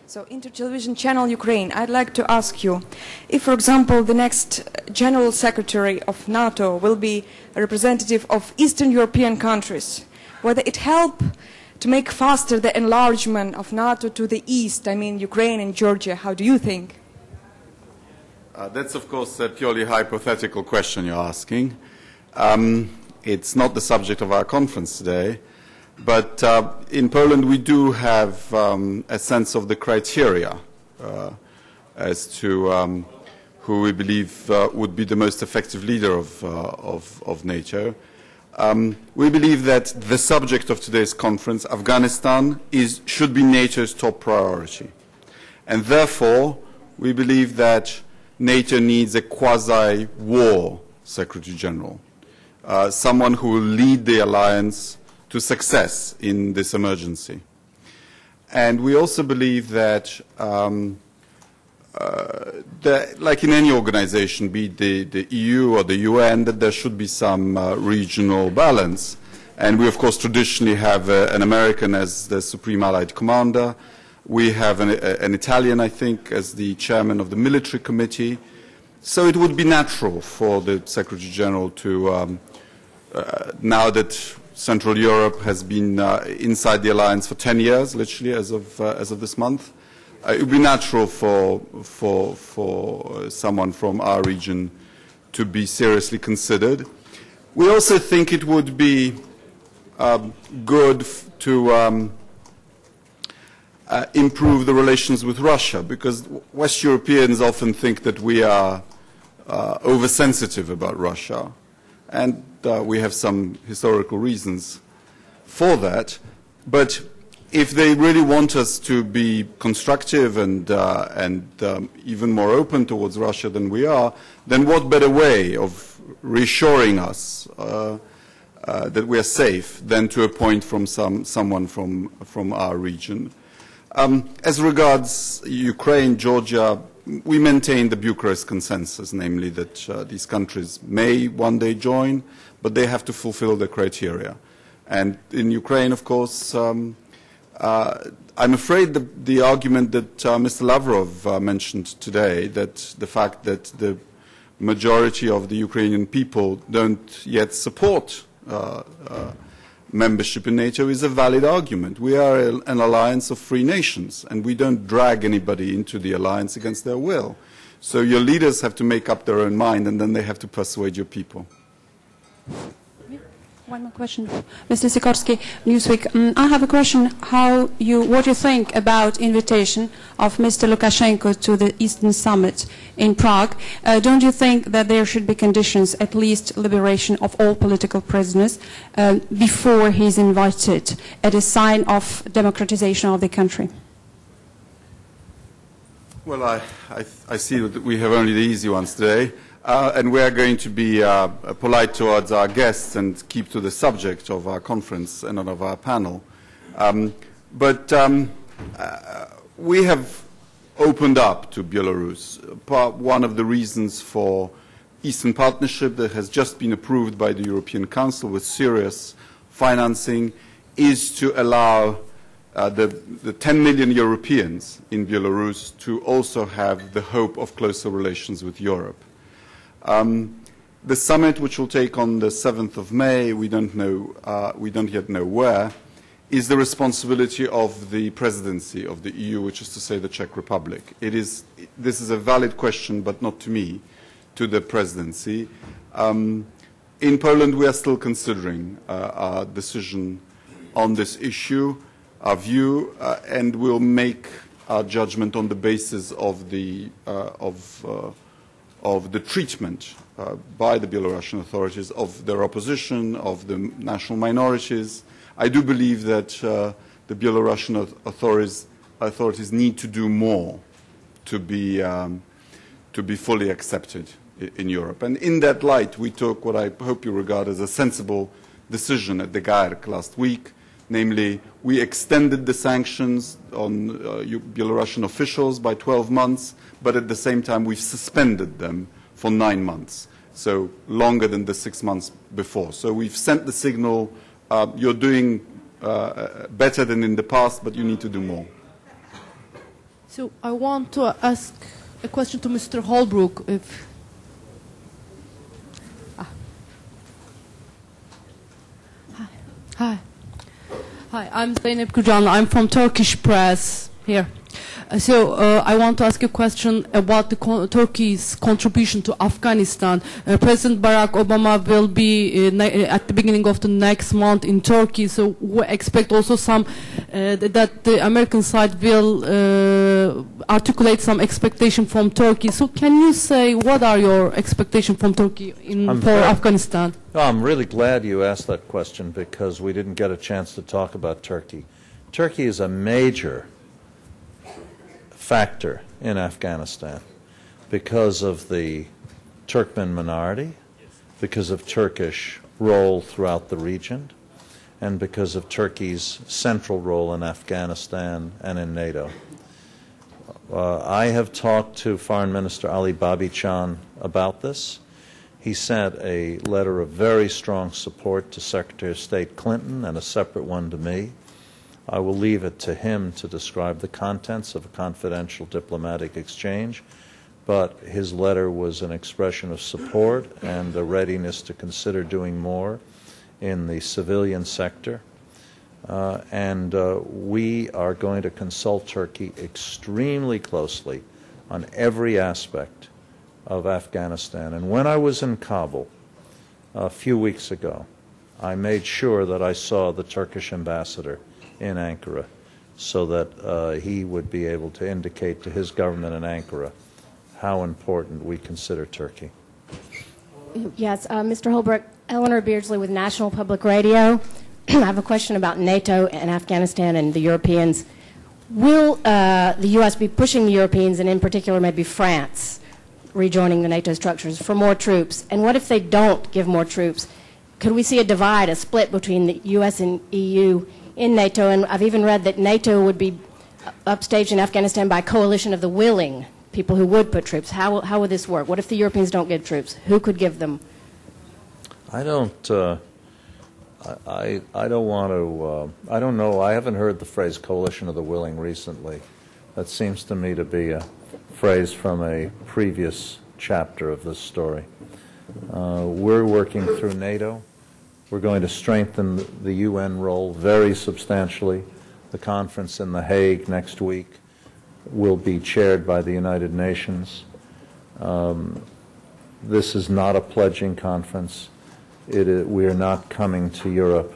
So, Inter-Television Channel Ukraine, I'd like to ask you, if, for example, the next General Secretary of NATO will be a representative of Eastern European countries, whether it help to make faster the enlargement of NATO to the east, I mean Ukraine and Georgia, how do you think? That's, of course, a purely hypothetical question you're asking. It's not the subject of our conference today. But in Poland, we do have a sense of the criteria as to who we believe would be the most effective leader of NATO. We believe that the subject of today's conference, Afghanistan, should be NATO's top priority. And therefore, we believe that NATO needs a quasi-war Secretary General, someone who will lead the alliance to success in this emergency. And we also believe that, like in any organization, be it the EU or the UN, that there should be some regional balance. And we, of course, traditionally have an American as the Supreme Allied Commander. We have an Italian, I think, as the chairman of the military committee. So it would be natural for the Secretary General to, now that Central Europe has been inside the alliance for 10 years, literally, as of this month. It would be natural for someone from our region to be seriously considered. We also think it would be good to improve the relations with Russia, because West Europeans often think that we are oversensitive about Russia. And we have some historical reasons for that. But if they really want us to be constructive and even more open towards Russia than we are, then what better way of reassuring us that we are safe than to appoint someone from our region? As regards Ukraine, Georgia, we maintain the Bucharest consensus, namely that these countries may one day join, but they have to fulfill the criteria. And in Ukraine, of course, I'm afraid the argument that Mr. Lavrov mentioned today, that the fact that the majority of the Ukrainian people don't yet support membership in NATO, is a valid argument. We are an alliance of free nations, and we don't drag anybody into the alliance against their will. So your leaders have to make up their own mind, and then they have to persuade your people. One more question. Mr. Sikorski, Newsweek. I have a question, what you think about invitation of Mr. Lukashenko to the Eastern Summit in Prague. Don't you think that there should be conditions, at least liberation of all political prisoners, before he is invited, as a sign of democratization of the country? Well, I see that we have only the easy ones today. And we are going to be polite towards our guests and keep to the subject of our conference and of our panel. But we have opened up to Belarus. One of the reasons for Eastern Partnership that has just been approved by the European Council with serious financing is to allow the 10 million Europeans in Belarus to also have the hope of closer relations with Europe. The summit, which will take on the 7th of May, we don't yet know where, is the responsibility of the presidency of the EU, which is to say the Czech Republic. This is a valid question, but not to me, to the presidency. In Poland, we are still considering our decision on this issue, our view, and we'll make our judgment on the basis of the treatment by the Belarusian authorities of their opposition, of the national minorities. I do believe that the Belarusian authorities need to do more to be fully accepted in Europe. And in that light, we took what I hope you regard as a sensible decision at the GAERC last week. Namely, we extended the sanctions on Belarusian officials by 12 months, but at the same time we've suspended them for 9 months, so longer than the 6 months before. So we've sent the signal, you're doing better than in the past, but you need to do more. So I want to ask a question to Mr. Holbrooke. Hi, I'm Zeynep Kucan. I'm from Turkish press here. I want to ask a question about Turkey's contribution to Afghanistan. President Barack Obama will be at the beginning of the next month in Turkey, so we expect also some that the American side will articulate some expectation from Turkey. So can you say what are your expectations from Turkey for Afghanistan? I'm really glad you asked that question because we didn't get a chance to talk about Turkey. Turkey is a major factor in Afghanistan because of the Turkmen minority, because of Turkish role throughout the region, and because of Turkey's central role in Afghanistan and in NATO. I have talked to Foreign Minister Ali Babichan about this. He sent a letter of very strong support to Secretary of State Clinton and a separate one to me. I will leave it to him to describe the contents of a confidential diplomatic exchange, but his letter was an expression of support and a readiness to consider doing more in the civilian sector. We are going to consult Turkey extremely closely on every aspect of Afghanistan. And when I was in Kabul a few weeks ago, I made sure that I saw the Turkish ambassador in Ankara so that he would be able to indicate to his government in Ankara how important we consider Turkey. Yes, Mr. Holbrooke, Eleanor Beardsley with National Public Radio. I have a question about NATO and Afghanistan and the Europeans. Will the U.S. be pushing the Europeans, and in particular maybe France, rejoining the NATO structures for more troops? And what if they don't give more troops? Could we see a divide, a split between the U.S. and EU in NATO? And I've even read that NATO would be upstaged in Afghanistan by a coalition of the willing, people who would put troops. How would this work? What if the Europeans don't give troops? Who could give them? I don't want to, I don't know, I haven't heard the phrase coalition of the willing recently. That seems to me to be a phrase from a previous chapter of this story. We're working through NATO. We're going to strengthen the UN role very substantially. The conference in The Hague next week will be chaired by the United Nations. This is not a pledging conference. We are not coming to Europe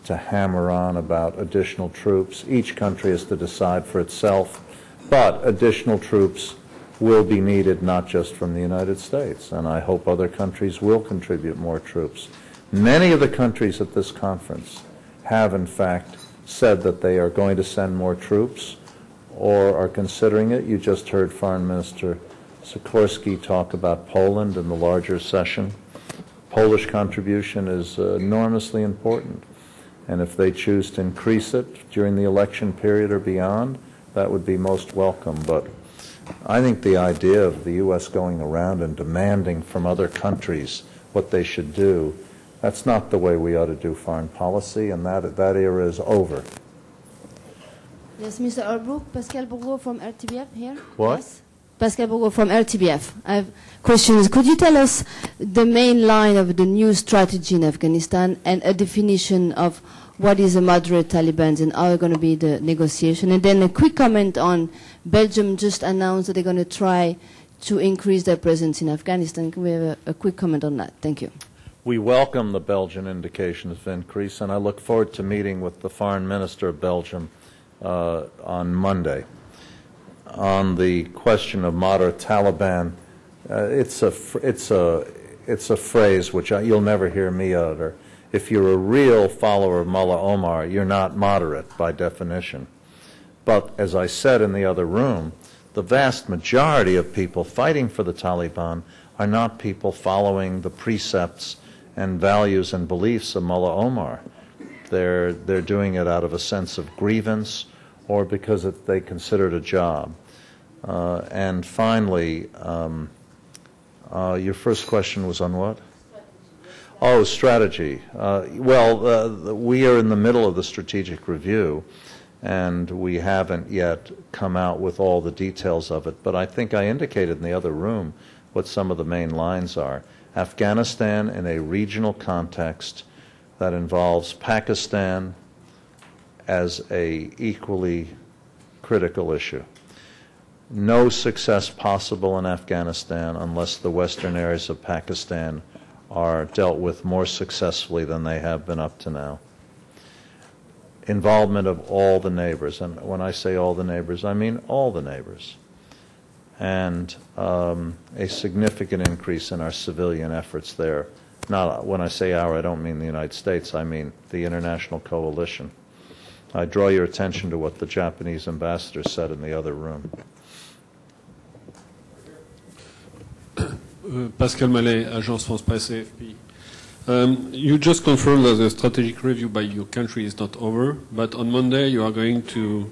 to hammer on about additional troops. Each country has to decide for itself, but additional troops will be needed not just from the United States, and I hope other countries will contribute more troops. Many of the countries at this conference have, in fact, said that they are going to send more troops or are considering it. You just heard Foreign Minister Sikorski talk about Poland in the larger session. Polish contribution is enormously important, and if they choose to increase it during the election period or beyond, that would be most welcome. But I think the idea of the U.S. going around and demanding from other countries what they should do, that's not the way we ought to do foreign policy, and that era is over. Yes, Mr. Holbrooke, Pascal Bourgault from RTBF here. What? Yes. Pascal Bourgault from RTBF. I have questions. Could you tell us the main line of the new strategy in Afghanistan and a definition of what is a moderate Taliban and how are going to be the negotiation? And then a quick comment on Belgium just announced that they're going to try to increase their presence in Afghanistan. Can we have a quick comment on that? Thank you. We welcome the Belgian indication of increase, and I look forward to meeting with the Foreign Minister of Belgium on Monday. On the question of moderate Taliban, it's a phrase which you'll never hear me utter. If you're a real follower of Mullah Omar, you're not moderate by definition. But as I said in the other room, the vast majority of people fighting for the Taliban are not people following the precepts and values and beliefs of Mullah Omar. They're doing it out of a sense of grievance or because they consider it a job. And finally, your first question was on what? Strategy. We are in the middle of the strategic review, and we haven't yet come out with all the details of it. But I think I indicated in the other room what some of the main lines are. Afghanistan in a regional context that involves Pakistan as a equally critical issue. No success possible in Afghanistan unless the western areas of Pakistan are dealt with more successfully than they have been up to now. Involvement of all the neighbors, and when I say all the neighbors, I mean all the neighbors, and a significant increase in our civilian efforts there. Not when I say our, I don't mean the United States, I mean the international coalition. I draw your attention to what the Japanese ambassador said in the other room. Pascal Mallet, Agence France Presse AFP. You just confirmed that the strategic review by your country is not over, but on Monday you are going to,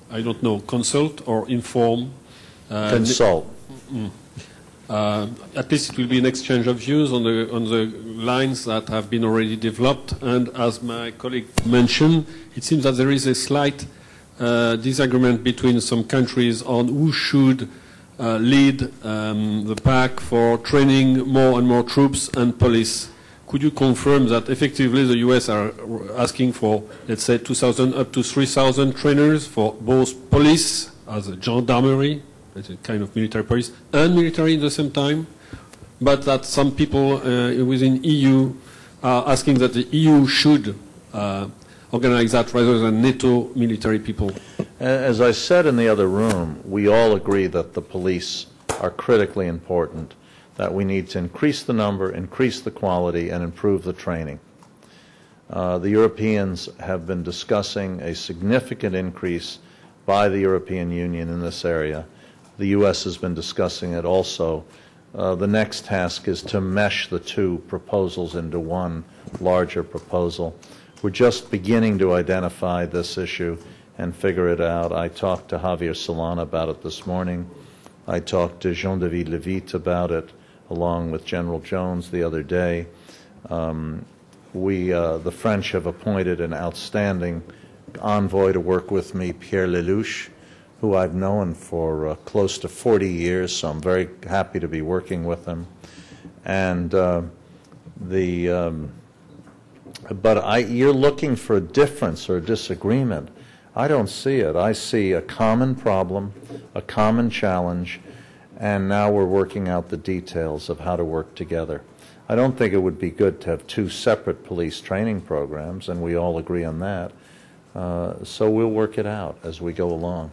I don't know, consult or inform? Consult. At least it will be an exchange of views on the lines that have been already developed. And as my colleague mentioned, it seems that there is a slight disagreement between some countries on who should lead the pack for training more and more troops and police. Could you confirm that effectively the US are asking for, let's say, 2,000 up to 3,000 trainers for both police as a gendarmerie, as a kind of military police, and military at the same time, but that some people within EU are asking that the EU should organize that rather than NATO military people? As I said in the other room, we all agree that the police are critically important, that we need to increase the number, increase the quality, and improve the training. The Europeans have been discussing a significant increase by the European Union in this area. The U.S. has been discussing it also. The next task is to mesh the two proposals into one larger proposal. We're just beginning to identify this issue and figure it out. I talked to Javier Solana about it this morning. I talked to Jean-David Levitte about it, along with General Jones the other day. The French have appointed an outstanding envoy to work with me, Pierre Lelouch, who I've known for close to 40 years, so I'm very happy to be working with him. And you're looking for a difference or a disagreement. I don't see it. I see a common problem, a common challenge, and now we're working out the details of how to work together. I don't think it would be good to have two separate police training programs, and we all agree on that. So we'll work it out as we go along.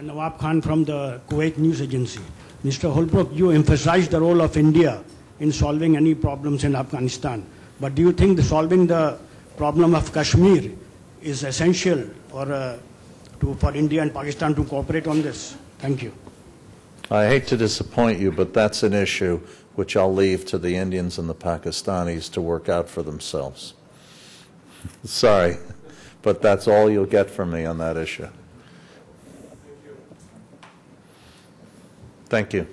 Nawab Khan from the Kuwait News Agency. Mr. Holbrooke, you emphasized the role of India in solving any problems in Afghanistan. But do you think solving the problem of Kashmir is essential for India and Pakistan to cooperate on this? Thank you. I hate to disappoint you, but that's an issue which I'll leave to the Indians and the Pakistanis to work out for themselves. Sorry, but that's all you'll get from me on that issue. Thank you.